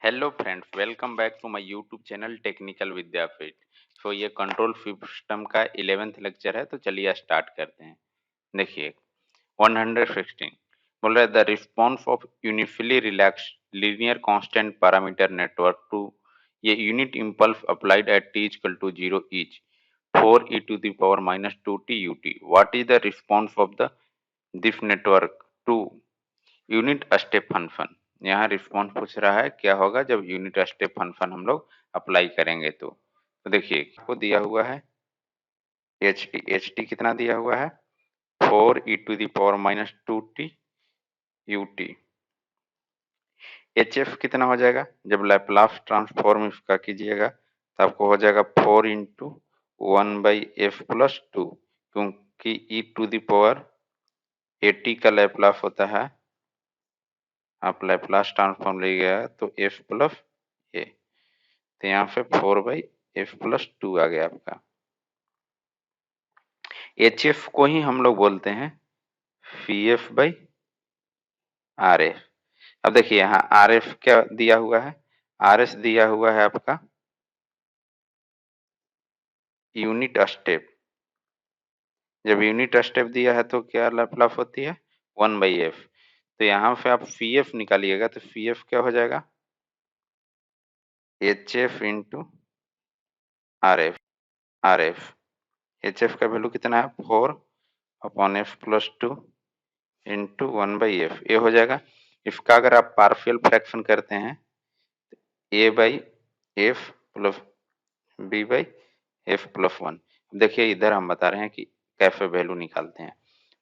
Hello friends, welcome back to my YouTube channel technical Vidyapeeth. So ये control system का 11th lecture है, तो चलिए स्टार्ट करते हैं। देखिए 116 बोल रहा है the response of initially relax linear constant parameter network to ये unit impulse applied at t equal to 0 is 4 e to the power minus 2t ut। What is the response of the this network to unit step function. यहाँ response पूछ रहा है क्या होगा जब unit step function हम लोग apply करेंगे। तो देखिए आपको दिया हुआ है एच टी कितना दिया हुआ है 4 e to the power minus 2t ut। H F कितना हो जाएगा जब लैपलास ट्रांसफॉर्म इसका कीजिएगा तो आपको हो जाएगा 4 × 1/f+2, क्योंकि e टू द पावर 80 का लैपलास होता है, आप लैपलास ट्रांसफॉर्म ले गया तो f प्लस ए, तो यहाँ पे 4/f+2 आ गया आपका। एच एफ को ही हम लोग बोलते हैं Pf/Rf। अब देखिए यहाँ Rf क्या दिया हुआ है, Rs दिया हुआ है आपका यूनिट स्टेप। जब यूनिट स्टेप दिया है तो क्या लैपलास होती है 1/f, तो यहाँ पे आप Pf निकालिएगा तो Pf क्या हो जाएगा HF इंटू Rf। HF का वैल्यू कितना है 4/f+2 इंटू 1/f, ये हो जाएगा। इसका अगर आप पार्शियल फ्रैक्शन करते हैं a/f प्लस b/f+1। देखिए इधर हम बता रहे हैं कि कैसे वैल्यू निकालते हैं।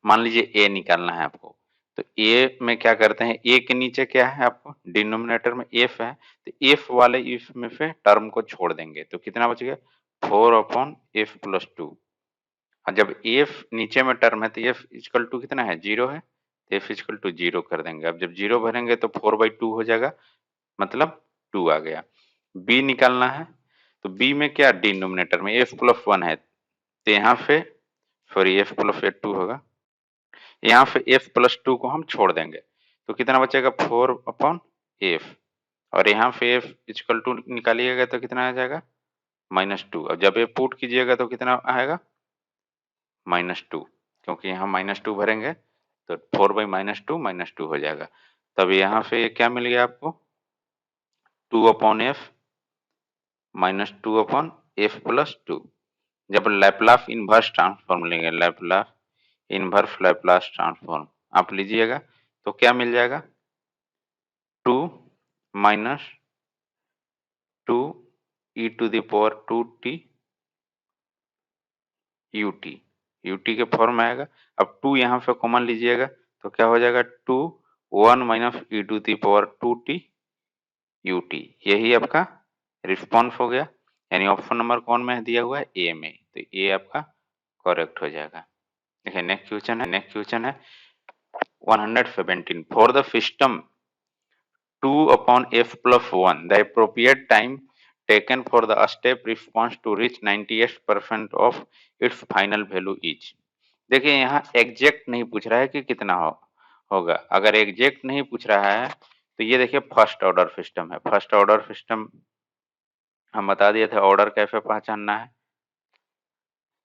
मान लीजिए a निकालना है आपको, तो a में क्या करते हैं, a के नीचे क्या है आपको डिनोमिनेटर में f है, तो f वाले इसमें से टर्म को छोड़ देंगे तो कितना बच गया 4/f+2। और जब f नीचे में टर्म है तो f इक्वल टू कितना है 0 है, तो f इक्वल टू 0 कर देंगे। अब जब 0 भरेंगे तो 4/2 हो जाएगा, मतलब 2 आ गया। b निकालना है तो b में क्या डिनोमिनेटर में f+1 है, तो यहाँ पे सॉरी f+2 होगा, यहाँ पे f+2 को हम छोड़ देंगे तो कितना बचेगा 4/f, और यहाँ पे f इक्वल टू निकालिएगा तो कितना आ जाएगा -2। और जब ये पुट कीजिएगा तो कितना आएगा -2, क्योंकि यहाँ -2 भरेंगे तो 4/-2 हो जाएगा। तब यहाँ पे क्या मिल गया आपको 2/f -2/f+2। जब लैपलास इनवर्स ट्रांसफॉर्म लेंगे, लैपलास ट्रांसफॉर्म आप लीजिएगा तो क्या मिल जाएगा 2 minus 2 e to the power 2t ut, ut के फॉर्म में आएगा। अब 2 यहाँ पे कॉमन लीजिएगा तो क्या हो जाएगा 2 1 minus e to the power 2t ut। यही आपका रिस्पॉन्स हो गया, यानी ऑप्शन नंबर कौन में दिया हुआ है ए में, तो ये आपका करेक्ट हो जाएगा। देखिए नेक्स्ट क्वेश्चन है 117 for the system 2/f+1 the appropriate time taken for the step response to reach 98% of its final value is। देखिए यहाँ एग्जैक्ट नहीं पूछ रहा है कि कितना होगा। अगर एग्जैक्ट नहीं पूछ रहा है तो ये देखिए फर्स्ट ऑर्डर सिस्टम है। फर्स्ट ऑर्डर सिस्टम हम बता दिए थे ऑर्डर कैसे पहचानना है,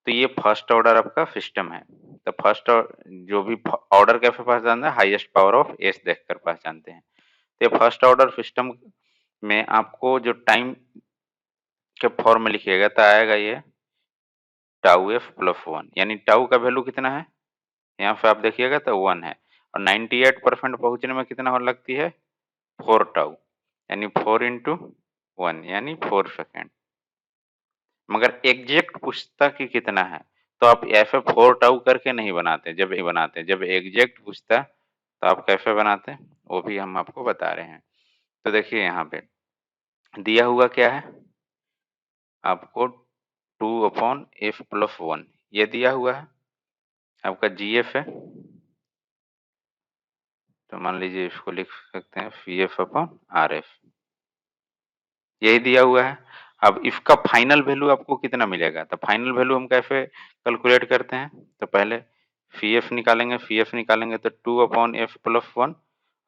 तो ये फर्स्ट ऑर्डर आपका सिस्टम है। तो फर्स्ट जो भी ऑर्डर कैसे पहचानना है, हाईएस्ट पावर ऑफ एस देखकर पहचानते हैं। तो फर्स्ट ऑर्डर सिस्टम में आपको जो टाइम के फॉर्म में लिखिएगा तो आएगा ये τf+1, यानी टाउ का वैल्यू कितना है, यहाँ पे आप देखिएगा तो 1 है, और 98% पहुंचने में कितना लगती है 4 टाउ, यानी 4 × 1 यानी 4 सेकेंड। मगर एग्जैक्ट पूछता कि कितना है तो आप ऐसे 4 टाउ करके नहीं बनाते। जब एग्जैक्ट पूछता तो आप कैसे बनाते वो भी हम आपको बता रहे हैं। तो देखिए यहाँ पे दिया हुआ क्या है आपको 2/f+1 ये दिया हुआ है आपका GF है, तो मान लीजिए इसको लिख सकते हैं Pf/Rf, यही दिया हुआ है। अब इसका फाइनल वैल्यू आपको कितना मिलेगा, तो फाइनल वैल्यू हम कैसे कैलकुलेट करते हैं, तो पहले Pf निकालेंगे तो 2/f+1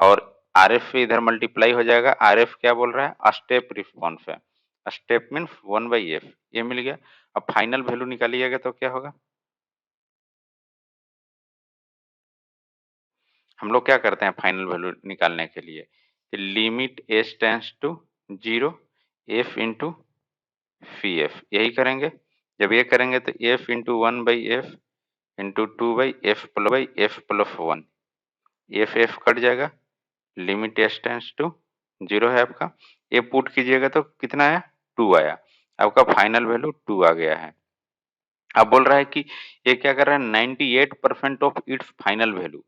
और आर एफ पे इधर मल्टीप्लाई हो जाएगा। आर एफ क्या बोल रहा है, स्टेप रिस्पॉन्स है, स्टेप मीन्स 1/f, ये मिल गया। अब फाइनल वैल्यू निकालिएगा तो क्या होगा, हम लोग क्या करते हैं फाइनल वैल्यू निकालने के लिए, limit S tends to 0 F into fee F, यही करेंगे। जब ये करेंगे तो F into 1/f into 2/f+1, F F cut जाएगा, लिमिट एस टेंस टू 0 है आपका, ये पुट कीजिएगा तो कितना आया, 2 आया, आपका फाइनल वैल्यू 2 आ गया है। अब बोल रहा है कि ये क्या कर रहा है, 98% ऑफ इट्स फाइनल वैल्यू,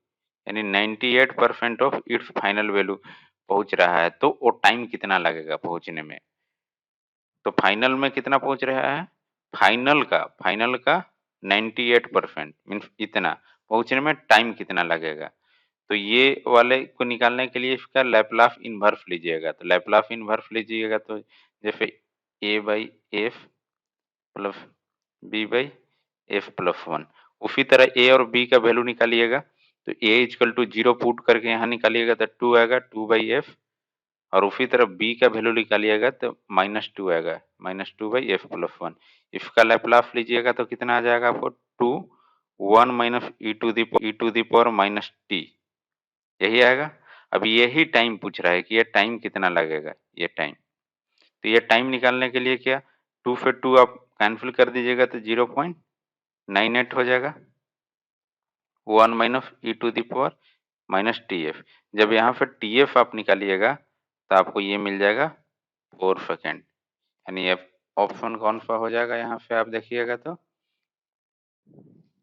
यानी 98% ऑफ इट्स फाइनल वैल्यू पहुंच रहा है, तो वो टाइम कितना लगेगा पहुंचने में। तो फाइनल में कितना पहुंच रहा है, फाइनल का 98% मीन्स इतना पहुंचने में टाइम कितना लगेगा। तो ये वाले को निकालने के लिए इसका लैपलास इनवर्स लीजिएगा, तो लैपलास इनवर्स लीजिएगा तो जैसे a/f प्लस b/f+1, उसी तरह a और b का वैल्यू निकालिएगा, तो a इक्वल टू 0 पुट करके यहाँ निकालिएगा तो 2 आएगा, 2/f, और उसी तरह b का वैल्यू निकालिएगा तो -2 आएगा, -2/f+1। इसका लैपलास लीजिएगा तो कितना आ जाएगा आपको, 2 1 माइनस e⁻t, यही आएगा। अब यही टाइम पूछ रहा है कि ये टाइम कितना लगेगा, ये टाइम। तो ये टाइम निकालने के लिए क्या, 2 से 2 आप कैंसिल कर दीजिएगा तो 0.98 हो जाएगा, 1 माइनस e⁻ जब यहाँ पे tf आप निकालिएगा तो आपको ये मिल जाएगा 4 सेकेंड, यानी ये ऑप्शन कौन सा हो जाएगा, यहाँ पे आप देखिएगा तो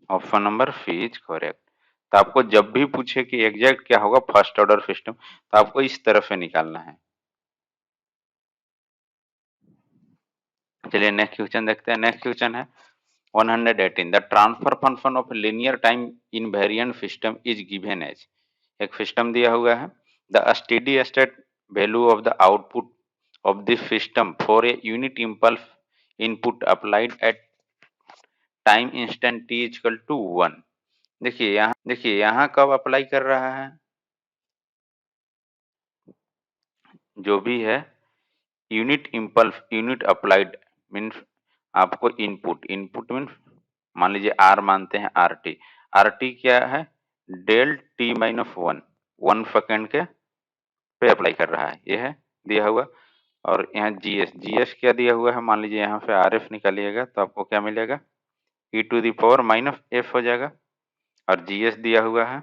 option number C is correct. तो आपको जब भी पूछे कि एग्जैक्ट क्या होगा फर्स्ट ऑर्डर सिस्टम, तो आपको इस तरह से निकालना है। चलिए नेक्स्ट क्वेश्चन देखते हैं। नेक्स्ट क्वेश्चन है 118, the transfer function of linear time invariant system is given as, एक सिस्टम दिया हुआ है, the steady state value of the output of this system for a unit impulse input applied at time instant t equal to 1। देखिए यहाँ कब apply कर रहा है, जो भी है unit impulse, unit applied means आपको इनपुट, इनपुट मीन्स मान लीजिए आर मानते हैं, आर टी, आर टी क्या है, डेल t-1, 1 सेकेंड के पे अप्लाई कर रहा है, ये है दिया हुआ। और यहाँ जीएस, जीएस क्या दिया हुआ है, मान लीजिए यहाँ पे आर एफ निकालिएगा तो आपको क्या मिलेगा, e⁻f हो जाएगा, और जीएस दिया हुआ है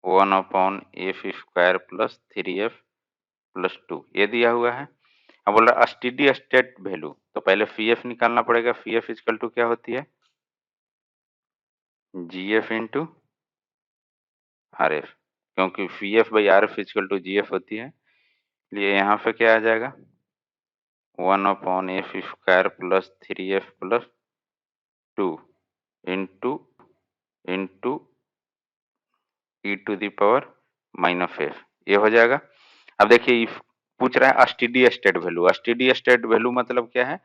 1/f² + 3f+2, ये दिया हुआ है। अब बोल रहा स्टेडी स्टेट वैल्यू, तो पहले फी एफ निकालना पड़ेगा, फी एफ इक्वल टू क्या होती है, G F into R F, क्योंकि phi F by R F equal to G F होती है, इसलिए यहाँ पे क्या आ जाएगा 1/f² + 3f+2 into into e⁻f, ये हो जाएगा। अब देखिए पूछ रहा है steady state value, steady state value मतलब क्या है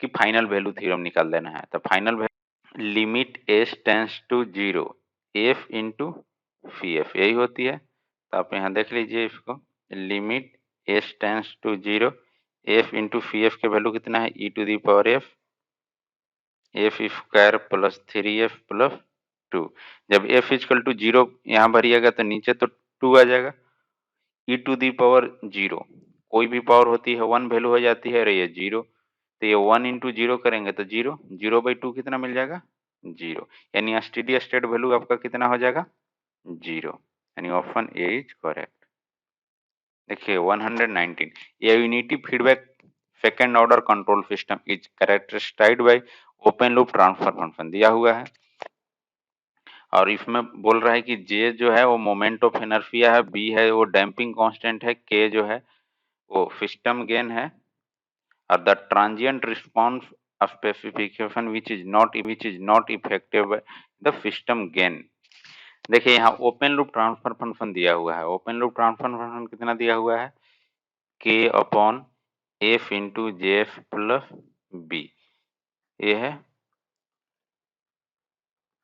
कि फाइनल वैल्यू थ्योरम निकाल देना है, तो final limit S tends to 0 F into fee F, यही होती है। तो आप यहाँ देख लीजिए इसको, limit S tends to 0 F into fee f के वैल्यू कितना है, e⁻f² + 3f+2, जब f इक्वल टू 0 यहाँ भरिएगा तो नीचे तो 2 आ जाएगा, e⁻0 कोई भी पावर होती है 1 वैल्यू हो जाती है, और ये 0, तो ये 1 इंटू 0 करेंगे तो 0, 0/2 कितना मिल जाएगा, 0, यानी स्टेडी स्टेट वैल्यू आपका कितना हो जाएगा, 0, यानी ऑप्शन ए इज करेक्ट। देखिए 119, a unity feedback second order control system is characterized by open loop transfer function दिया हुआ है, और इसमें बोल रहा है कि जे जो है वो मोमेंट ऑफ इनर्शिया है, बी है वो डैम्पिंग कांस्टेंट है, के जो है वो सिस्टम गेन है, और the transient response specification which is not effective the system gain. देखिए यहाँ ओपन लूप ट्रांसफर फंक्शन दिया हुआ है, ओपन लूप ट्रांसफर फंक्शन कितना दिया हुआ है, k/f into J F plus B, ये है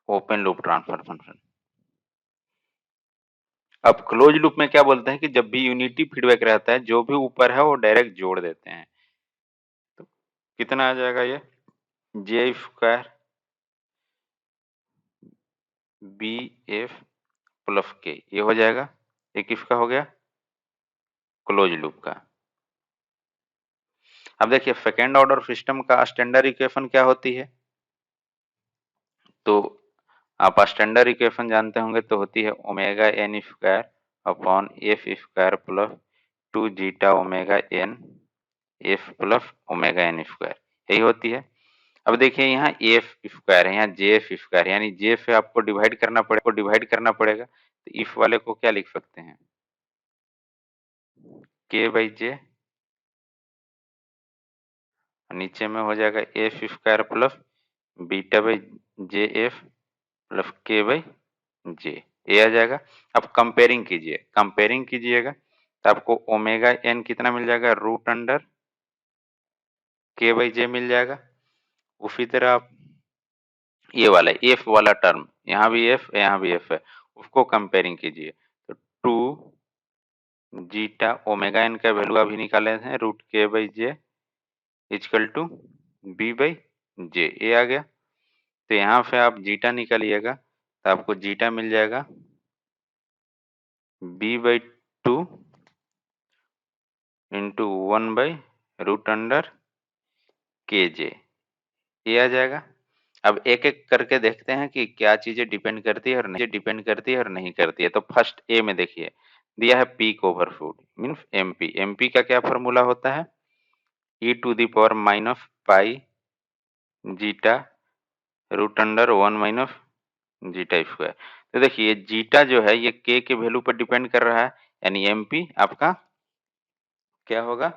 ओपन लूप ट्रांसफर फंक्शन। अब क्लोज लूप में क्या बोलते हैं कि जब भी यूनिटी फीडबैक रहता है, जो भी ऊपर है वो डायरेक्ट जोड़ देते हैं। तो कितना आ जाएगा ये, J square B F plus K, ये हो जाएगा। ये किसका हो गया, क्लोज लूप का। अब देखिए सेकेंड ऑर्डर सिस्टम का स्टैंडर्ड इक्वेशन क्या होती है, तो आप स्टैंडर्ड इक्वेशन जानते होंगे, तो होती है omega n square upon F square plus 2 zeta omega n f plus omega n square, यही होती है। अब देखिए यहाँ एफ स्क्वायर है, यहाँ जे एफ स्क्वायर, यानी जे से आपको डिवाइड करना पड़ेगा, तो इफ वाले को क्या लिख सकते हैं, के बाई जे, नीचे में हो जाएगा F square plus beta by J F plus के बाई जे, ये आ जाएगा। अब कंपेयरिंग कीजिएगा, तो आपको ओमेगा एन कितना मिल जाएगा, रूट अंडर के बाई जे मिल जाएगा। उसी तरह आप ये वाला एफ वाला टर्म, यहाँ भी एफ यहाँ भी एफ है, उसको कंपेयरिंग कीजिए, तो टू जीटा ओमेगा एन का वैल्यू अभी निकाले हैं रूट के by j equal to b by j, ये आ गया। तो यहाँ से आप जीटा निकालिएगा, तो आपको जीटा मिल जाएगा बी बाई टू इंटू 1/√अंडर के जे, ये आ जाएगा। अब एक एक करके देखते हैं कि क्या चीजें डिपेंड करती है और नहीं करती है। तो फर्स्ट ए में देखिए दिया है peak overshoot means MP, MP का क्या फॉर्मूला होता है, e to the power minus pi zeta root under 1 - zeta square. तो देखिए जीटा जो है ये के वैल्यू पर डिपेंड कर रहा है, यानी एमपी आपका क्या होगा,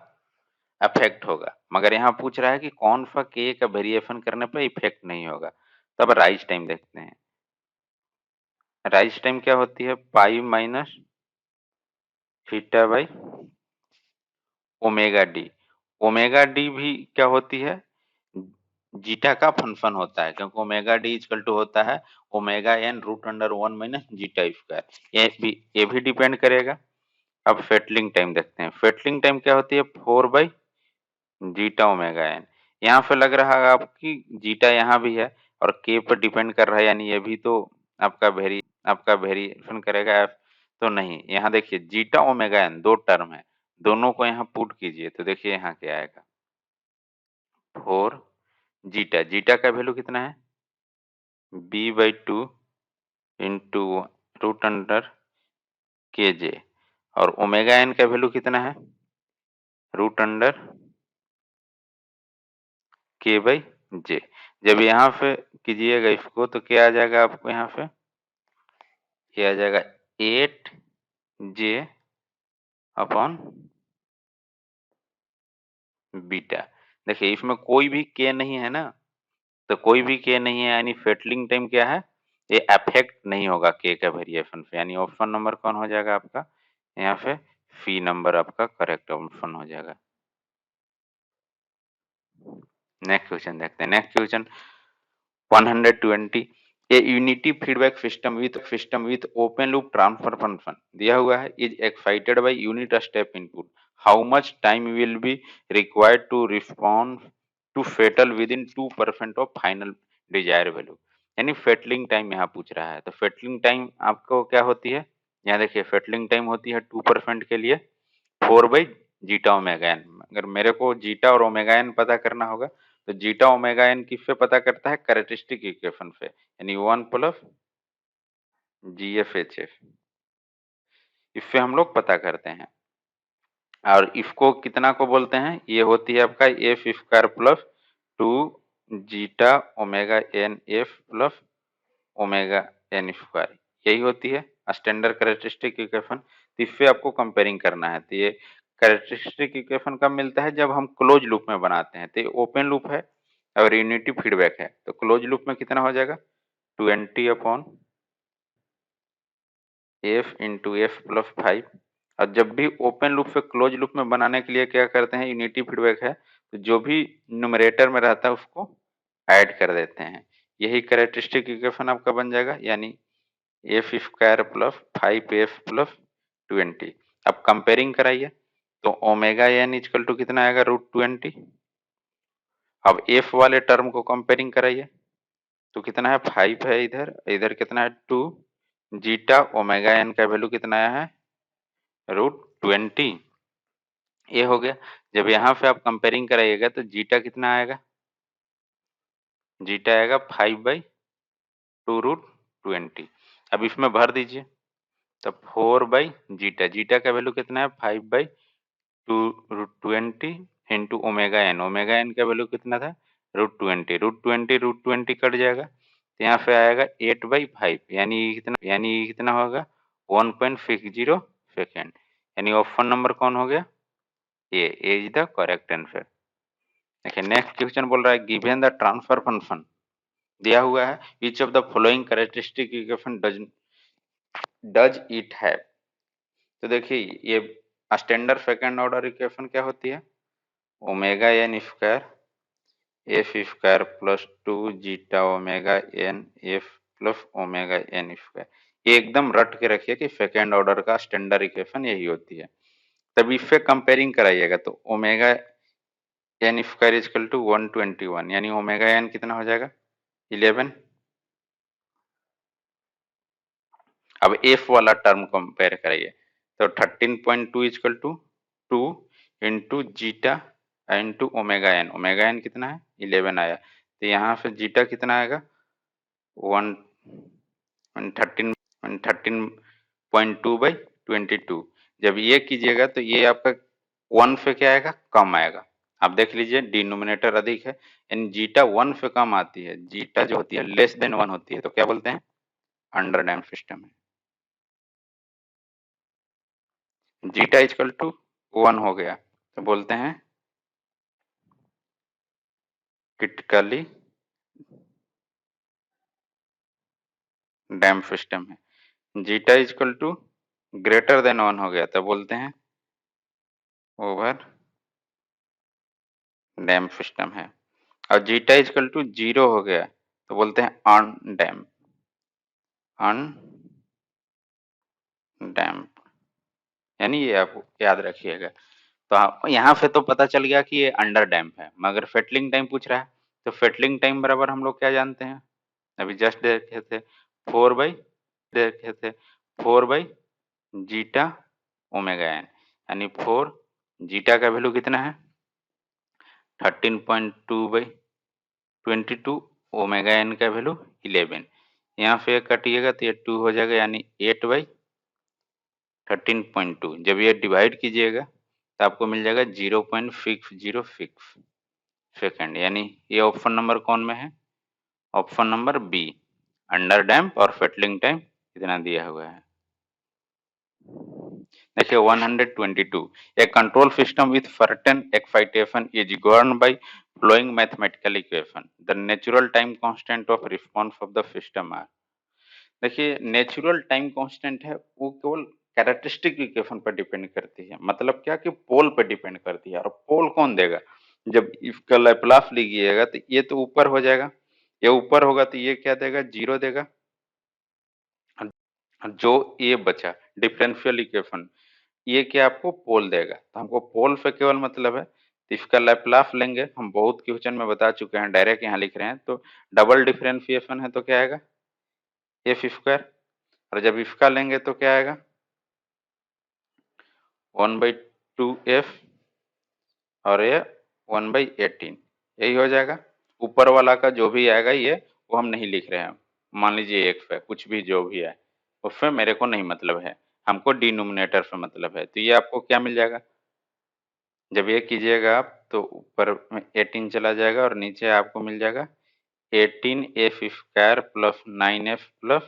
अफेक्ट होगा। मगर यहाँ पूछ रहा है कि कौन सा के का वेरिएशन करने पर इफेक्ट नहीं होगा। तो अब राइज टाइम देखते हैं, राइज टाइम क्या होती है, pi minus theta by omega D. Omega D भी क्या होती है, जीटा का फंक्शन होता है, क्योंकि ओमेगा डी इक्वल टू होता है omega n root under 1 - zeta square, ये भी डिपेंड करेगा। अब फेटलिंग टाइम देखते हैं, फेटलिंग टाइम क्या होती है, 4/जीटा ओमेगा एन। यहाँ पे लग रहा है आपकी जीटा यहाँ भी है और के पर डिपेंड कर रहा है, यानी ये भी तो आपका वेरिएशन करेगा एफ, तो नहीं। यहाँ देखिए जीटा ओमेगा एन दो टर्म है, दोनों को यहाँ पुट कीजिए, तो देखिए यहाँ क्या आएगा, 4 जीटा, जीटा का वैल्यू कितना है, B by two into root under K J, और ओमेगा एन का वैल्यू कितना है, root under K by J. जब यहाँ पे कीजिएगा इसको, तो क्या आ जाएगा आपको, यहाँ पे ये आ जाएगा 8 जे अपॉन बीटा। देखिए इसमें कोई भी के नहीं है ना, तो कोई भी के नहीं है, यानी फेटलिंग टाइम क्या है, ये अफेक्ट नहीं होगा के का वेरिएशन से, यानी ऑप्शन नंबर कौन हो जाएगा आपका, यहाँ पे सी नंबर आपका करेक्ट ऑप्शन हो जाएगा। नेक्स्ट क्वेश्चन देखते हैं, next question 120, a unity feedback system with open loop transfer function दिया हुआ है is excited by unit step input, how much time will be required to respond to settle within 2% of final desire value. यानी settling time यहाँ पूछ रहा है, तो fettling time आपको क्या होती है, यहाँ देखिए फेटलिंग टाइम होती है 2% के लिए 4/जीटा ओमेगा एन। अगर मेरे को जीटा और ओमेगा एन पता करना होगा, तो जीटा ओमेगा एन किससे पता करता है, कैरेक्टरिस्टिक इक्वेशन से, यानी 1 प्लस जी एफ एच एफ, इससे हम लोग पता करते हैं। और इसको कितना को बोलते हैं, ये होती है आपका f square plus 2 zeta omega n f plus omega n square, यही होती है स्टैंडर्ड कैरेक्टरिस्टिक इक्वेशन। तो इससे आपको कंपेयरिंग करना है। तो ये कैरेक्टरिस्टिक इक्वेशन कब मिलता है, जब हम क्लोज लूप में बनाते हैं। तो ये ओपन लूप है और यूनिटी फीडबैक है, तो क्लोज लूप में कितना हो जाएगा, 20 upon F into F plus 5। और जब भी ओपन लूप से क्लोज लूप में बनाने के लिए क्या करते हैं, यूनिटी फीडबैक है, तो जो भी न्यूमरेटर में रहता है उसको ऐड कर देते हैं, यही कैरेक्टरिस्टिक इक्वेशन आपका बन जाएगा। यानी F square plus 5f plus 20। अब कंपेयरिंग कराइए तो ओमेगा एन इक्वल टू कितना आएगा √20। अब एफ वाले टर्म को कंपेयरिंग कराइए तो कितना है 5 है, इधर इधर कितना है 2, जीटा ओमेगा एन का वैल्यू कितना आया है √20। ये हो गया। जब यहाँ पे आप कंपेयरिंग कराइएगा तो जीटा कितना आएगा, जीटा आएगा 5/2 √20। अब इसमें भर दीजिए तो 4/जीटा, जीटा का वैल्यू कितना है 5/2 √20 into omega n, omega n का वैल्यू कितना था √20, √20 कट जाएगा तो यहाँ पे आएगा 8/5, यानी कितना होगा 1.60 सेकेंड। यानी ऑप्शन नंबर कौन हो गया, ए इज द करेक्ट आंसर। देखिए नेक्स्ट क्वेश्चन बोल रहा है गिवन द ट्रांसफर फंक्शन दिया हुआ है, which of the following characteristic equation does it have. तो देखिए ये स्टैंडर्ड सेकंड ऑर्डर इक्वेशन क्या होती है, omega n square F square plus 2 zeta omega n f plus omega n square. ये एकदम रट के रखिए कि सेकेंड ऑर्डर का स्टैंडर्ड इक्वेशन यही होती है। तब इससे कंपेयरिंग कराइएगा तो omega n square equal to 121, यानी ओमेगा एन कितना हो जाएगा 11। अब एफ वाला टर्म कंपेयर कराइए तो 13.2 equal to 2 into zeta into omega n कितना है 11 आया, तो यहाँ से जीटा कितना आएगा 13.2/22। जब ये कीजिएगा तो ये आपका 1 पे क्या आएगा कम आएगा। आप देख लीजिए डिनोमिनेटर अधिक है, यानी जीटा 1 पे कम आती है, जीटा जो होती है लेस देन 1 होती है, तो क्या बोलते हैं अंडर डैम्प सिस्टम है। जीटा इक्वल टू 1 हो गया तो बोलते हैं क्रिटिकली डैम्प सिस्टम है। Zeta equal to greater than 1 हो गया तो बोलते हैं ओवर डैम्प सिस्टम है। और जीटा इक्वल टू 0 हो गया तो बोलते हैं अनडैम्प, यानी ये आप याद रखिएगा। तो यहाँ से तो पता चल गया कि ये अंडर डैम्प है, मगर फेटलिंग टाइम पूछ रहा है तो फेटलिंग टाइम बराबर हम लोग क्या जानते हैं, अभी जस्ट देखे थे 4 बाई जीटा ओमेगा एन, यानी 4 जीटा का वैल्यू कितना है 13.2/22, ओमेगा एन का वैल्यू 11। यहाँ से कटिएगा तो ये 2 हो जाएगा, यानी 8/13.2। जब ये डिवाइड कीजिएगा तो आपको मिल जाएगा 0.606 सेकेंड, यानी ये ऑप्शन नंबर कौन में है, option number B, under damp और फेटलिंग टाइम इतना दिया हुआ है। देखिए 122, a control system with certain excitation is governed by following mathematical equation, the natural time constant of response of the system are। देखिए नेचुरल टाइम कांस्टेंट है वो केवल कैरेक्टरिस्टिक इक्वेशन पर डिपेंड करती है, मतलब क्या कि पोल पर डिपेंड करती है। और पोल कौन देगा, जब इसका लैपलास लीजिएगा तो ये तो ऊपर हो जाएगा, ये ऊपर होगा तो ये क्या देगा 0 देगा, जो ये बचा डिफरेंशियल इक्वेशन ये क्या आपको पोल देगा। तो हमको पोल से केवल मतलब है तो इसका लैपलास लेंगे, हम बहुत क्वेश्चन में बता चुके हैं, डायरेक्ट यहाँ लिख रहे हैं। तो डबल डिफरेंशिएशन है तो क्या आएगा एफ स्क्वायर, और जब इसका लेंगे तो क्या आएगा 1/2f और ये 1/18, यही हो जाएगा। ऊपर वाला का जो भी आएगा ये वो हम नहीं लिख रहे हैं, मान लीजिए एक पे कुछ भी जो भी है उससे मेरे को नहीं मतलब है, हमको डिनोमिनेटर से मतलब है। तो ये आपको क्या मिल जाएगा, जब ये कीजिएगा आप तो ऊपर में 18 चला जाएगा और नीचे आपको मिल जाएगा 18f square plus 9f plus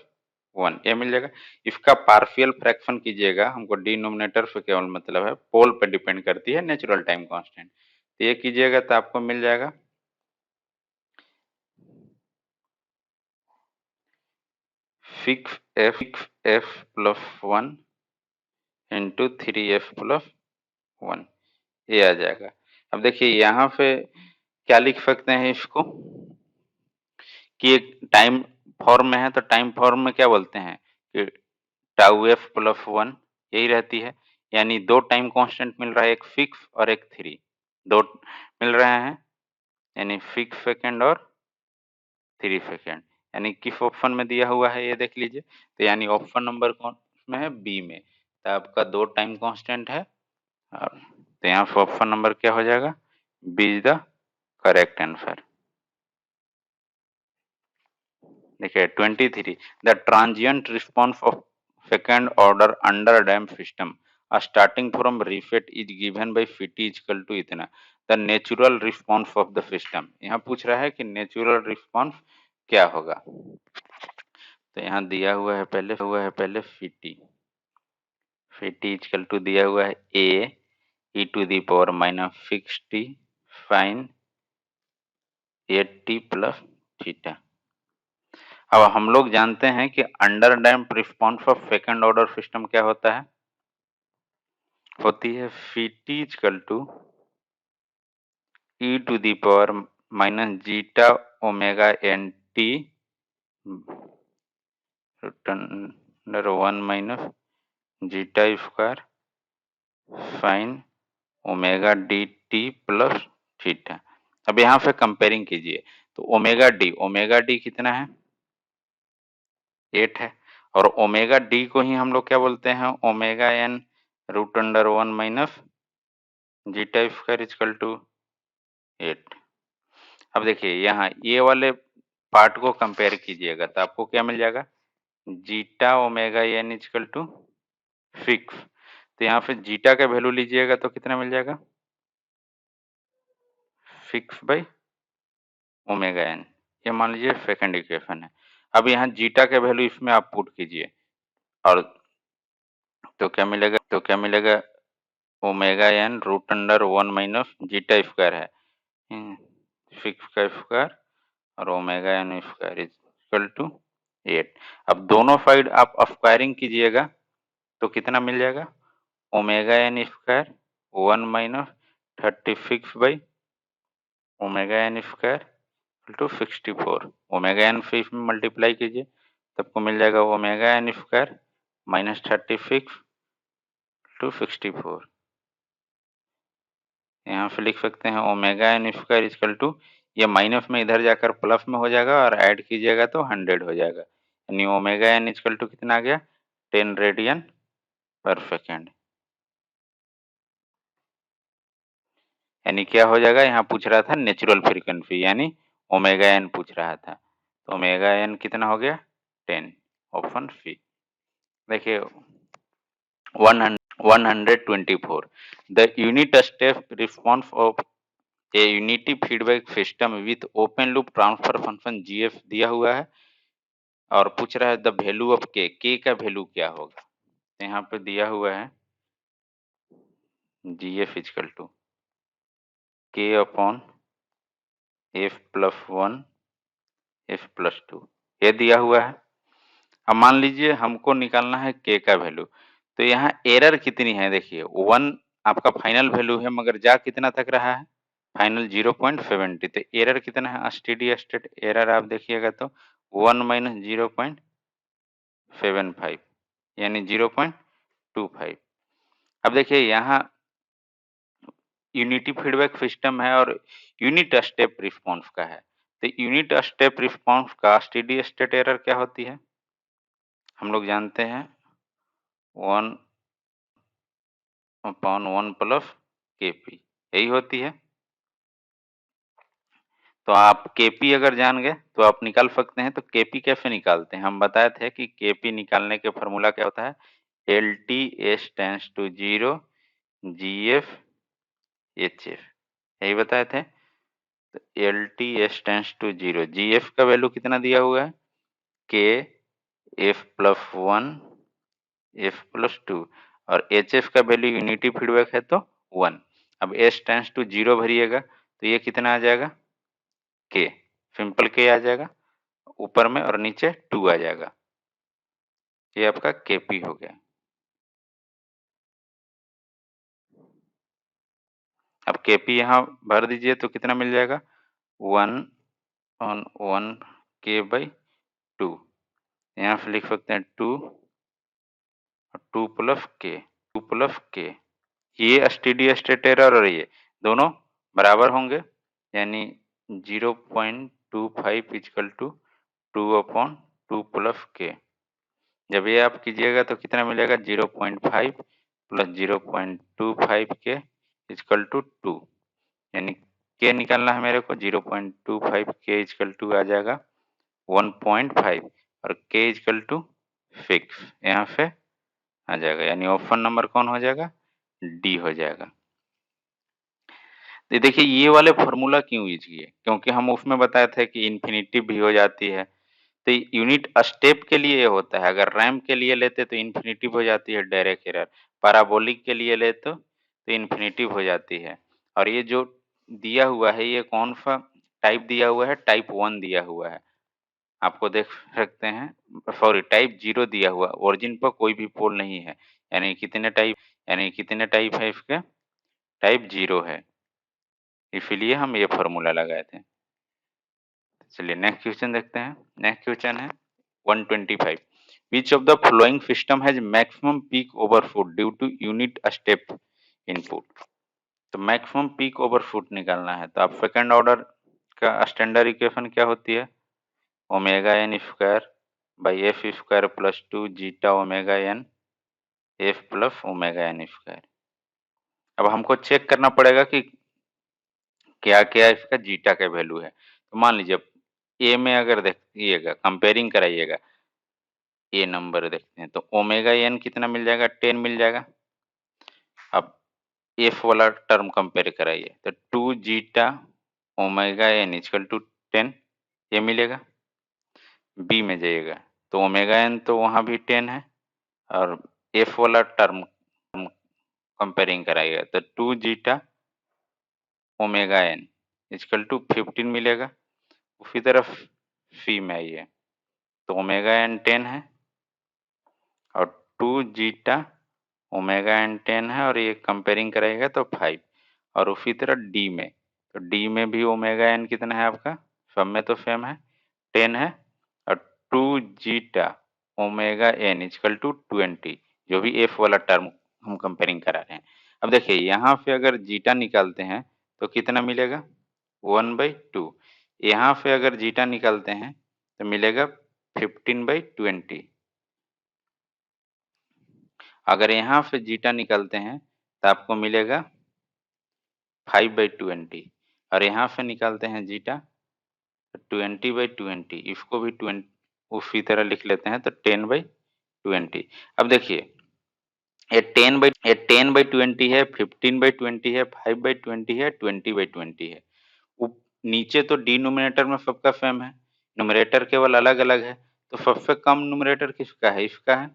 1, ये मिल जाएगा। इसका पार्शियल फ्रैक्शन कीजिएगा, हमको डिनोमिनेटर से केवल मतलब है, पोल पे डिपेंड करती है नेचुरल टाइम कांस्टेंट। तो ये कीजिएगा तो आपको मिल जाएगा 6f plus 1 into 3f plus 1, ये आ जाएगा। अब देखिए यहाँ पे क्या लिख सकते हैं इसको कि एक टाइम फॉर्म में है तो टाइम फॉर्म में क्या बोलते हैं कि टाउ एफ प्लस 1 यही रहती है, यानी 2 टाइम कांस्टेंट मिल रहा है, एक फिक्स और एक 3, 2 मिल रहे हैं, यानी फिक्स सेकंड और 3 सेकंड, यानी किस ऑप्शन में दिया हुआ है ये देख लीजिए। तो यानी ऑप्शन नंबर कौन में है, बी में। तो आपका 2 टाइम कांस्टेंट है, और तो यहाँ पे ऑप्शन नंबर क्या हो जाएगा, B is the correct answer. देखिए 23, the transient response of second order under damp system starting from reset is given by Ft equal to इतना, the natural response of the system. यहाँ पूछ रहा है कि नेचुरल रिस्पांस क्या होगा। तो यहाँ दिया हुआ है पहले Ft इक्वल टू दिया हुआ है a e to the power minus 60 sine 80 plus theta. अब हम लोग जानते हैं कि under damp response of second order system क्या होता है, होती है Ft equal to e to the power minus zeta omega n t under 1 minus zeta square sine omega d t plus theta. अब यहाँ पे कंपेयरिंग कीजिए, तो ओमेगा डी कितना है, 8 है, और ओमेगा डी को ही हम लोग क्या बोलते हैं, omega n root under 1 minus zeta square equal to 8। अब देखिए यहाँ ये वाले पार्ट को कंपेयर कीजिएगा तो आपको क्या मिल जाएगा, zeta omega n equal to 6। तो यहाँ पे जीटा का वैल्यू लीजिएगा तो कितना मिल जाएगा, 6 बाई ओमेगा एन, ये मान लीजिए सेकंड इक्वेशन है। अब यहाँ जीटा का वैल्यू इसमें आप पुट कीजिए, और तो क्या मिलेगा, omega n root under 1 minus zeta square है, 6 का स्क्वायर और omega n square equal to 8। अब दोनों साइड आप स्क्वायरिंग कीजिएगा तो कितना मिल जाएगा, omega n square 1 minus 36 by omega n square to 64। Omega n से इसमें मल्टीप्लाई कीजिए तो आपको मिल जाएगा omega n square minus 36 to 64। यहाँ पे लिख सकते हैं omega n square equal to, ये माइनस में इधर जाकर प्लस में हो जाएगा और ऐड कीजिएगा तो 100 हो जाएगा, यानी ओमेगा एन इक्वल टू कितना आ गया, 10 रेडियन पर सेकेंड। यानी क्या हो जाएगा, यहाँ पूछ रहा था नेचुरल फ्रीक्वेंसी, यानी ओमेगा एन पूछ रहा था, तो ओमेगा एन कितना हो गया, 10, ऑप्शन सी। देखिए 124, the unit step response of a unity feedback system with open loop transfer function G F दिया हुआ है, और पूछ रहा है द वैल्यू ऑफ के का वैल्यू क्या होगा। तो यहाँ पे दिया हुआ है जीएफ इक्वल टू के upon F plus 1 F plus 2, ये दिया हुआ है। अब मान लीजिए हमको निकालना है के का वैल्यू, तो यहाँ एरर कितनी है, देखिए 1 आपका फाइनल वैल्यू है, मगर जा कितना तक रहा है, फाइनल 0.70। तो एरर कितना है, स्टेडी स्टेट एरर आप देखिएगा तो 1 माइनस 0.75, यानी 0.25। अब देखिए यहाँ यूनिटी फीडबैक सिस्टम है और यूनिट स्टेप रिस्पॉन्स का है, तो यूनिट स्टेप रिस्पॉन्स का स्टेडी स्टेट एरर क्या होती है, हम लोग जानते हैं 1 अपॉन 1 प्लस केपी, यही होती है। तो आप केपी अगर जान गए तो आप निकाल सकते हैं। तो केपी कैसे निकालते हैं, हम बताए थे कि केपी निकालने के फॉर्मूला क्या होता है, L T S tends to 0 G F H F, यही बताए थे। तो L T S tends to 0, G F का वैल्यू कितना दिया हुआ है, K F plus 1 F plus 2, और एच एफ का वैल्यू यूनिटी फीडबैक है तो 1। अब एस टेंस टू 0 भरिएगा तो ये कितना आ जाएगा, के, सिंपल के आ जाएगा ऊपर में और नीचे 2 आ जाएगा, ये आपका केपी हो गया। अब केपी यहाँ भर दीजिए तो कितना मिल जाएगा, 1 ऑन 1 के बाई 2, यहाँ से लिख सकते हैं 2 2 प्लस के, ये स्टेडी स्टेट एरर और ये दोनों बराबर होंगे, यानी 0.25 इक्वल टू 2/2 प्लस के। जब ये आप कीजिएगा तो कितना मिलेगा, 0.5 प्लस 0.25 के इक्वल टू 2, यानी के निकालना है मेरे को, 0.25 के इक्वल टू आ जाएगा 1.5 और के इक्वल टू फिक्स यहाँ पे आ जाएगा, यानी ऑप्शन नंबर कौन हो जाएगा, डी हो जाएगा। तो देखिए ये वाले फॉर्मूला क्यों यूज किए, क्योंकि हम उसमें बताए थे कि इन्फिनिटी भी हो जाती है, तो यूनिट स्टेप के लिए ये होता है। अगर रैंप के लिए लेते तो इन्फिनिटिव हो जाती है डायरेक्ट एरर, पैराबोलिक के लिए ले तो इन्फिनिटिव हो जाती है। और ये जो दिया हुआ है ये कौन सा टाइप दिया हुआ है, टाइप 1 दिया हुआ है, आपको देख सकते हैं, सॉरी टाइप 0 दिया हुआ, ओरिजिन पर कोई भी पोल नहीं है, यानी कितने टाइप है इसके, टाइप 0 है, इसीलिए हम ये फॉर्मूला लगाए थे। चलिए नेक्स्ट क्वेश्चन देखते हैं। नेक्स्ट क्वेश्चन है 125, which of the following system has maximum peak overshoot due to unit step input। तो मैक्सिमम पीक ओवरशूट निकालना है, तो आप सेकंड ऑर्डर का स्टैंडर्ड इक्वेशन क्या होती है, omega n square by f square plus 2 zeta omega n f plus omega n square. अब हमको चेक करना पड़ेगा कि क्या क्या इसका जीटा का वैल्यू है। तो मान लीजिए ए में अगर देखिएगा, कंपेयरिंग कराइएगा, ए नंबर देखते हैं तो ओमेगा एन कितना मिल जाएगा, 10 मिल जाएगा। अब एफ वाला टर्म कंपेयर कराइए तो 2 zeta omega n equal to 10, ये मिलेगा। बी में जाइएगा तो ओमेगा एन तो वहाँ भी 10 है, और एफ वाला टर्म कंपेयरिंग कराइएगा तो 2 zeta omega n equal to 15 मिलेगा। उसी तरफ सी में आइए तो ओमेगा एन 10 है और 2 जीटा ओमेगा एन 10 है, और ये कंपेयरिंग कराइएगा तो 5। और उसी तरह डी में, तो डी में भी ओमेगा एन कितना है आपका, सब में तो सेम है, 10 है, और 2 zeta omega n equal to 20, जो भी एफ वाला टर्म हम कंपेयरिंग करा रहे हैं। अब देखिए यहाँ पे अगर जीटा निकालते हैं तो कितना मिलेगा, 1/2। यहाँ पे अगर जीटा निकालते हैं तो मिलेगा 15/20। अगर यहाँ से जीटा निकालते हैं तो आपको मिलेगा 5/20, और यहाँ से निकालते हैं जीटा तो 20/20, इसको भी 20 उसी तरह लिख लेते हैं तो 10/20। अब देखिए ये 10/20 है, 15/20 है, 5/20 है, 20/20 है। नीचे तो डिनोमिनेटर में सबका सेम है, न्यूमरेटर केवल अलग अलग है, तो सबसे कम न्यूमरेटर किसका है, इसका है।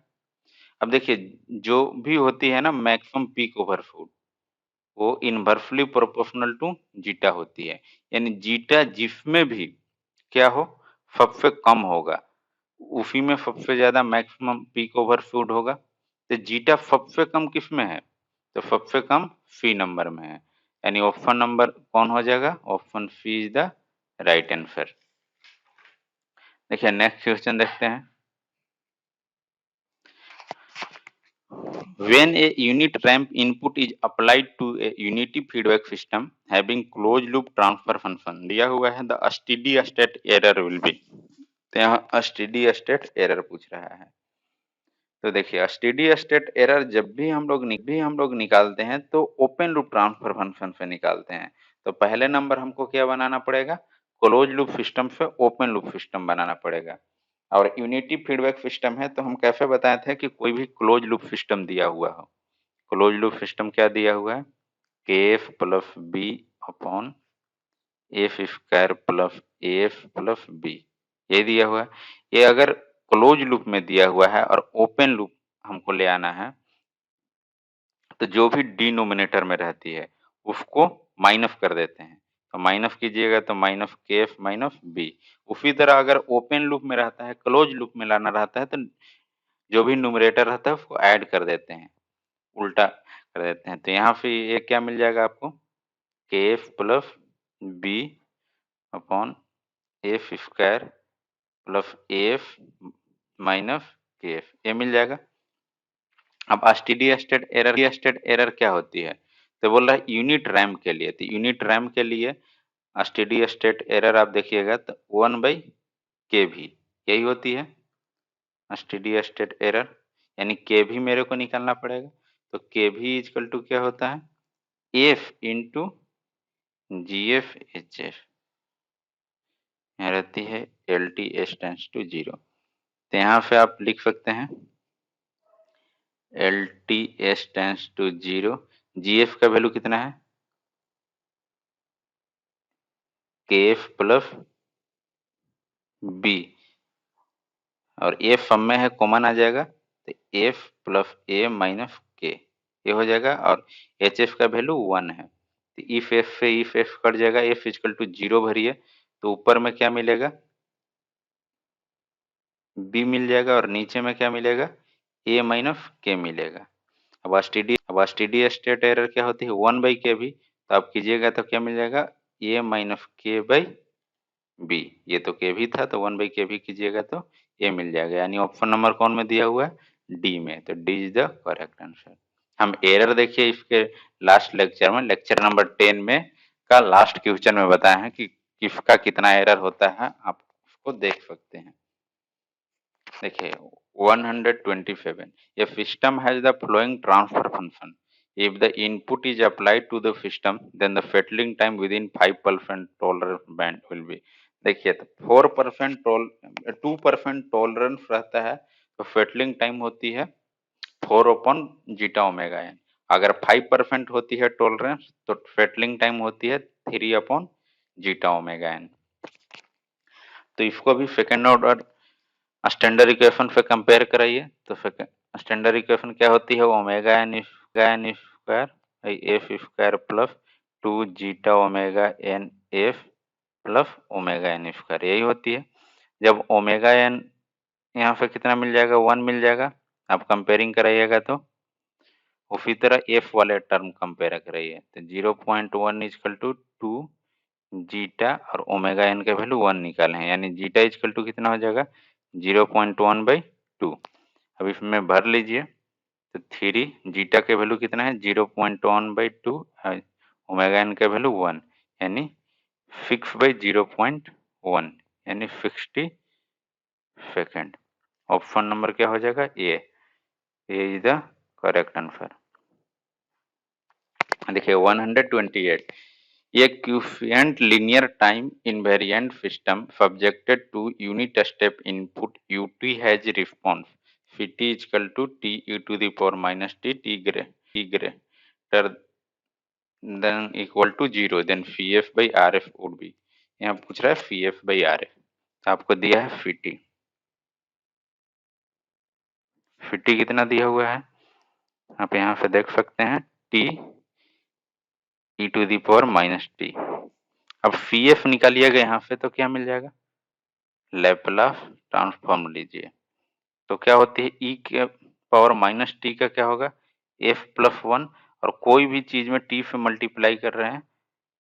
अब देखिए जो भी होती है ना मैक्सिमम पीक ओवरशूट, वो इनवर्सली प्रोपोर्शनल टू जीटा होती है, यानी जीटा जिसमें भी क्या हो सबसे कम होगा, उसी में सबसे ज्यादा मैक्सिमम पीक ओवरशूट होगा। तो जीटा सबसे कम किस में है, तो सबसे कम सी नंबर में है, यानी ऑप्शन नंबर कौन हो जाएगा, option C is the right answer. देखिए नेक्स्ट क्वेश्चन देखते हैं। When a unit ramp input is applied to a unity feedback system having closed loop transfer function, दिया हुआ है the steady state error will be, तो यहाँ steady state error पूछ रहा है। तो देखिए स्टेडी स्टेट एरर जब भी हम लोग निकालते हैं तो ओपन लूप ट्रांसफर फंक्शन से निकालते हैं। तो पहले नंबर हमको क्या बनाना पड़ेगा, क्लोज लूप सिस्टम से ओपन लूप सिस्टम बनाना पड़ेगा। और यूनिटी फीडबैक सिस्टम है तो हम कैसे बताए थे कि कोई भी क्लोज लूप सिस्टम दिया हुआ हो। क्लोज लूप सिस्टम क्या दिया हुआ है, K F plus B upon F square plus F plus B, ये दिया हुआ है। ये अगर क्लोज लूप में दिया हुआ है और ओपन लूप हमको ले आना है, तो जो भी डिनोमिनेटर में रहती है उसको माइनस कर देते हैं। तो माइनस कीजिएगा तो minus K F minus B. उसी तरह अगर ओपन लूप में रहता है, क्लोज लूप में लाना रहता है, तो जो भी न्यूमरेटर रहता है उसको ऐड कर देते हैं, उल्टा कर देते हैं। तो यहाँ पे ये क्या मिल जाएगा आपको, K F plus B upon F square plus F minus K F, ये मिल जाएगा। अब स्टेडी स्टेट एरर क्या होती है, तो बोल रहा है यूनिट रैम के लिए, तो यूनिट रैम के लिए स्टेडी स्टेट एरर आप देखिएगा तो 1/kV यही होती है स्टेडी स्टेट एरर, यानी kV मेरे को निकालना पड़ेगा। तो kV इक्वल टू क्या होता है, f इंटू GF/HF, यहाँ रहती है LTS टेंस टू 0। तो यहाँ पे आप लिख सकते हैं LTS टेंस टू 0, GF का वैल्यू कितना है KF प्लस B, और F सब में है कॉमन आ जाएगा तो F plus A minus K ये हो जाएगा, और HF का वैल्यू 1 है। तो इफ F से इफ F कट जाएगा, F इक्वल टू 0 भरिए तो ऊपर में क्या मिलेगा B मिल जाएगा, और नीचे में क्या मिलेगा A माइनस K मिलेगा। अब स्टेडी स्टेट एरर क्या होती है 1/kV, तो आप कीजिएगा तो क्या मिल जाएगा A माइनस K/B, ये तो kV था तो 1/kV कीजिएगा तो A मिल जाएगा, यानी ऑप्शन नंबर कौन में दिया हुआ है D में, तो D is the correct answer. हम एरर देखिए इसके लास्ट लेक्चर में, लेक्चर नंबर 10 में का लास्ट क्वेश्चन में बताए हैं कि किसका कितना एरर होता है, आप उसको देख सकते हैं। देखिए 127, a system has the following transfer function, if the input is applied to the system then the settling time within 5% tolerance band will be। देखिए तो 4% 2% टॉलरेंस रहता है तो सेटलिंग टाइम होती है 4/ζ-ओमेगा n। अगर 5% होती है टॉलरेंस तो सेटलिंग टाइम होती है 3/ζ-ओमेगा n। तो इसको भी सेकेंड ऑर्डर स्टैंडर्ड इक्वेशन से कंपेयर कराइए, तो स्टैंडर्ड इक्वेशन क्या होती है omega n square F square plus 2ζ-ओमेगा n F plus omega n square यही होती है। जब ओमेगा एन यहाँ पे कितना मिल जाएगा 1 मिल जाएगा, आप कंपेयरिंग कराइएगा तो उसी तरह एफ वाले टर्म कंपेयर कराइए तो 0.1 इक्वल टू 2 जीटा और ओमेगा एन का वैल्यू 1 निकाले हैं, यानी जीटा इक्वल टू कितना हो जाएगा 0.1/2। अब इसमें भर लीजिए तो 3 जीटा के वैल्यू कितना है 0.1/2, ओमेगा एन का वैल्यू 1 यानी 6/0.1 यानी 60 सेकेंड। ऑप्शन नंबर क्या हो जाएगा ए इज द करेक्ट आंसर। देखिए 128, a quiescent linear time invariant system subjected to unit step input ut has response Ct is equal to t e to the power minus t greater than equal to 0 then Pf by Rf would be। यहाँ पूछ रहा है Pf by Rf, तो आपको दिया है Ft कितना दिया हुआ है आप यहाँ से देख सकते हैं t e to the power minus t। अब Pf निकालिएगा यहाँ से तो क्या मिल जाएगा लैपलास ट्रांसफॉर्म लीजिए तो क्या होती है e के पावर माइनस टी का क्या होगा f+1, और कोई भी चीज में t से मल्टीप्लाई कर रहे हैं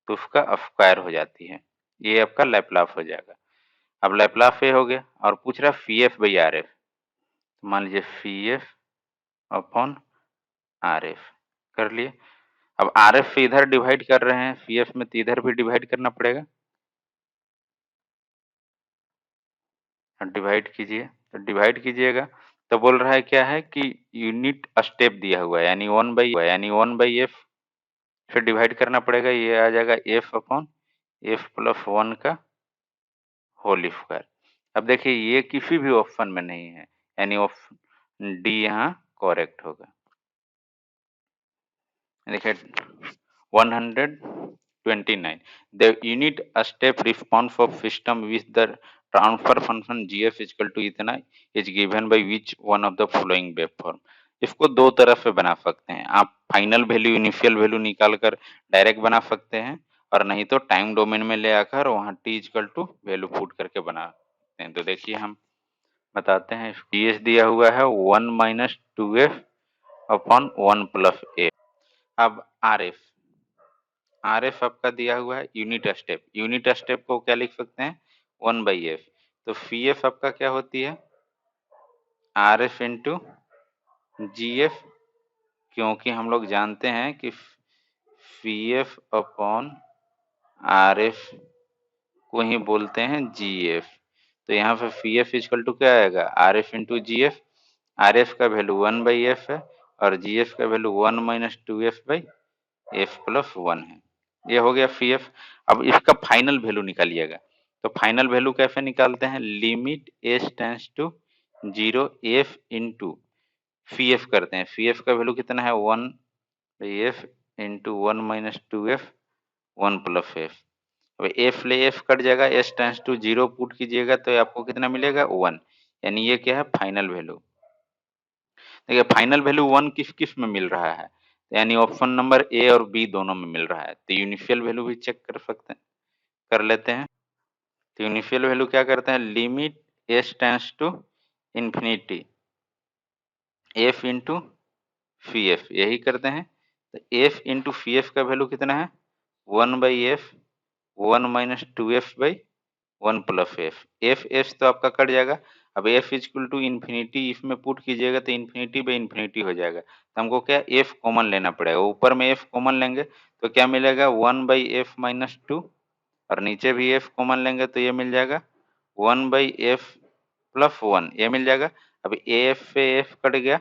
तो उसका स्क्वायर हो जाती है, ये आपका लैपलास हो जाएगा। अब लैपलास ये हो गया और पूछ रहा है Pf/Rf, तो मान लीजिए Pf/Rf कर लिए। अब Rf से इधर डिवाइड कर रहे हैं Pf में तो इधर भी डिवाइड करना पड़ेगा, डिवाइड कीजिए तो डिवाइड कीजिएगा तो बोल रहा है क्या है कि यूनिट स्टेप दिया हुआ है यानी 1/f फिर डिवाइड करना पड़ेगा, ये आ जाएगा f/f+1 का होल स्क्वायर। अब देखिए ये किसी भी ऑप्शन में नहीं है यानी ऑप्शन डी यहाँ करेक्ट होगा। देखिए 129, the unit step response of system with the transfer function gf equal to इतना is given by which one of the following waveform। इसको दो तरह से बना सकते हैं, आप फाइनल वैल्यू इनिशियल वैल्यू निकाल कर डायरेक्ट बना सकते हैं, और नहीं तो टाइम डोमेन में ले आकर वहाँ t equal to value put करके बना सकते हैं। तो देखिए हम बताते हैं, ds दिया हुआ है 1 minus 2f upon 1 plus a। अब RF आपका दिया हुआ है यूनिट स्टेप को क्या लिख सकते हैं 1/f, तो Pf आपका क्या होती है RF इंटू GF क्योंकि हम लोग जानते हैं कि फी एफ अपॉन आर एफ को ही बोलते हैं जी एफ। तो यहाँ पे फी एफ इजकल टू क्या आएगा, आर एफ इंटू जी एफ। आर एफ का वैल्यू 1/f है और जी एफ का वैल्यू 1 माइनस 2f/f प्लस 1 है। ये हो गया फी एफ। अब इसका फाइनल वैल्यू निकालिएगा। तो फाइनल वैल्यू कैसे निकालते हैं, limit s tends to 0 F into fee f करते हैं। फी एफ का वैल्यू कितना है, 1/f into 1 minus 2f 1 plus f. अब एफ ले एफ कट जाएगा, एस टेंड्स टू 0 पुट कीजिएगा तो आपको कितना मिलेगा, 1। यानी ये क्या है, फाइनल वैल्यू। देखिए फाइनल वैल्यू 1 किस किस में मिल रहा है, यानी ऑप्शन नंबर ए और बी दोनों में मिल रहा है। तो यूनिशियल वैल्यू भी चेक कर सकते हैं, कर लेते हैं। तो यूनिशियल वैल्यू क्या करते हैं, limit s tends to infinity f into fee F, यही करते हैं। तो एफ इंटू फी एफ का वैल्यू कितना है, 1/f 1 minus 2f/1 plus f. F f तो आपका कट जाएगा। अब एफ इजक्वल टू इन्फिनिटी इसमें पुट कीजिएगा तो इन्फिनिटी बाई इन्फिनिटी हो जाएगा। तो हमको क्या एफ कॉमन लेना पड़ेगा, ऊपर में एफ कॉमन लेंगे तो क्या मिलेगा, 1/f माइनस 2, और नीचे भी एफ कॉमन लेंगे तो ये मिल जाएगा 1/f प्लस 1, ये मिल जाएगा। अब एफ से एफ कट गया।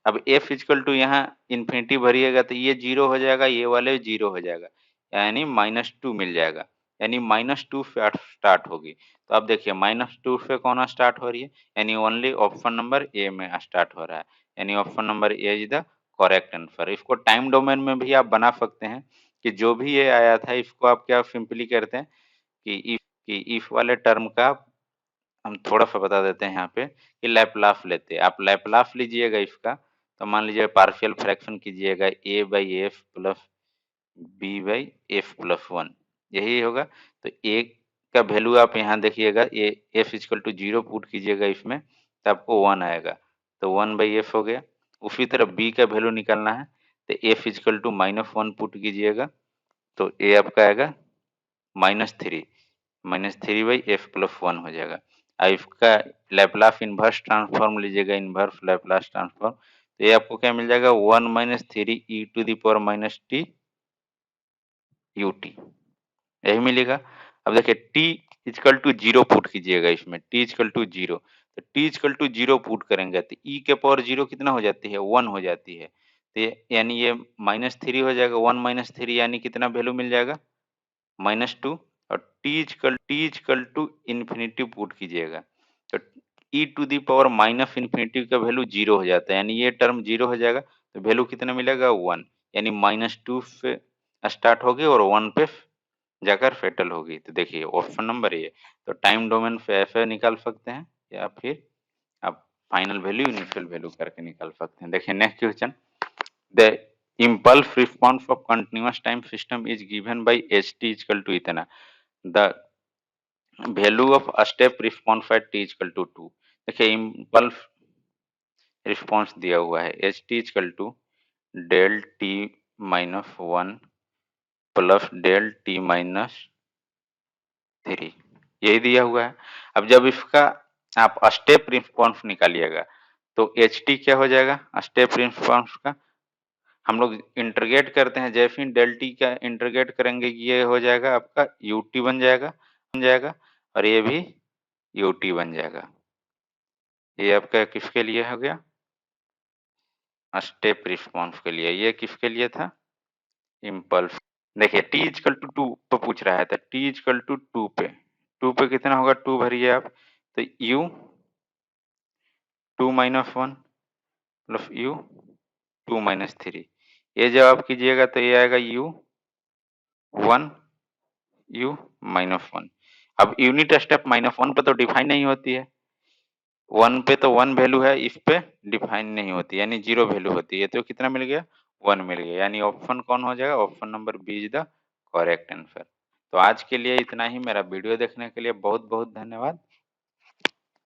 अब एफ इजक्वल टू यहाँ इन्फिनिटी भरिएगा तो ये 0 हो जाएगा, ये वाले 0 हो जाएगा, यानी -2 मिल जाएगा। यानी -2 से स्टार्ट होगी। तो अब देखिए -2 से कौन स्टार्ट हो रही है, यानी ओनली ऑप्शन नंबर ए में स्टार्ट हो रहा है। यानी option number A is the correct answer. इसको टाइम डोमेन में भी आप बना सकते हैं कि जो भी ये आया था इसको आप क्या सिंपली करते हैं कि इफ वाले टर्म का हम थोड़ा सा बता देते हैं यहाँ पे कि लैपलास लेते हैं। आप लैपलास लीजिएगा इसका, तो मान लीजिए पार्शियल फ्रैक्शन कीजिएगा a/f प्लस b/f प्लस 1, यही होगा। तो a का वैल्यू आप यहाँ देखिएगा, ये f इक्वल टू 0 पुट कीजिएगा इसमें तो आपको 1 आएगा, तो 1/f हो गया। उसी तरह b का वैल्यू निकालना है तो f इक्वल टू -1 पुट कीजिएगा तो a आपका आएगा -3/f प्लस 1 हो जाएगा। अब इसका लैपलास इन्वर्स ट्रांसफॉर्म लीजिएगा, इन्वर्स लैपलास ट्रांसफॉर्म, तो ये आपको क्या मिल जाएगा, 1 minus 3 e to the power minus t u t, यही मिलेगा। अब देखिए टी इजकल टू 0 पुट कीजिएगा इसमें, टी इजकल टू 0, तो टी इजकल टू 0 पुट करेंगे तो ई के पावर 0 कितना हो जाती है, 1 हो जाती है। तो यानी ये -3 हो जाएगा, 1 माइनस 3 यानी कितना वैल्यू मिल जाएगा, -2। और T equal to infinity put कीजिएगा तो e to the power minus infinity का वैल्यू 0 हो जाता है, यानी ये टर्म 0 हो जाएगा। तो वैल्यू कितना मिलेगा, 1। यानी -2 से स्टार्ट होगी और 1 पे जाकर फेटल होगी। तो देखिए ऑप्शन नंबर ए। तो टाइम डोमेन पे ऐसे निकाल सकते हैं या फिर आप फाइनल वैल्यू इनिशियल वैल्यू करके निकाल सकते हैं। देखिए next question, the impulse response of continuous time system is given by ht equal to इतना, the value of a step response at t equal to 2। देखिए impulse response दिया हुआ है ht equal to del t minus 1 plus del t minus 3, यही दिया हुआ है। अब जब इसका आप स्टेप रिस्पॉन्स निकालिएगा तो एच टी क्या हो जाएगा, स्टेप रिस्पॉन्स का हम लोग इंटरगेट करते हैं, जैसे ही डेल टी का इंटरगेट करेंगे ये हो जाएगा आपका यूटी बन जाएगा और ये भी यूटी बन जाएगा। ये आपका किसके लिए हो गया, स्टेप रिस्पॉन्स के लिए। ये किसके लिए था, इम्पल्स। देखिए टी इजकल टू 2 पे पूछ रहा है तो टी इजकल टू 2 पे कितना होगा, 2 भरिए आप, तो you 2 minus 1 plus you 2 minus 3, ये जब आप कीजिएगा तो ये आएगा यू 1 यू माइनस 1। अब यूनिट स्टेप -1 पे तो डिफाइन नहीं होती है, 1 पे तो 1 वैल्यू है, इस पे डिफाइन नहीं होती यानी 0 वैल्यू होती है। तो कितना मिल गया, 1 मिल गया, यानी ऑप्शन कौन हो जाएगा, option number B is the correct answer. तो आज के लिए इतना ही। मेरा वीडियो देखने के लिए बहुत बहुत धन्यवाद।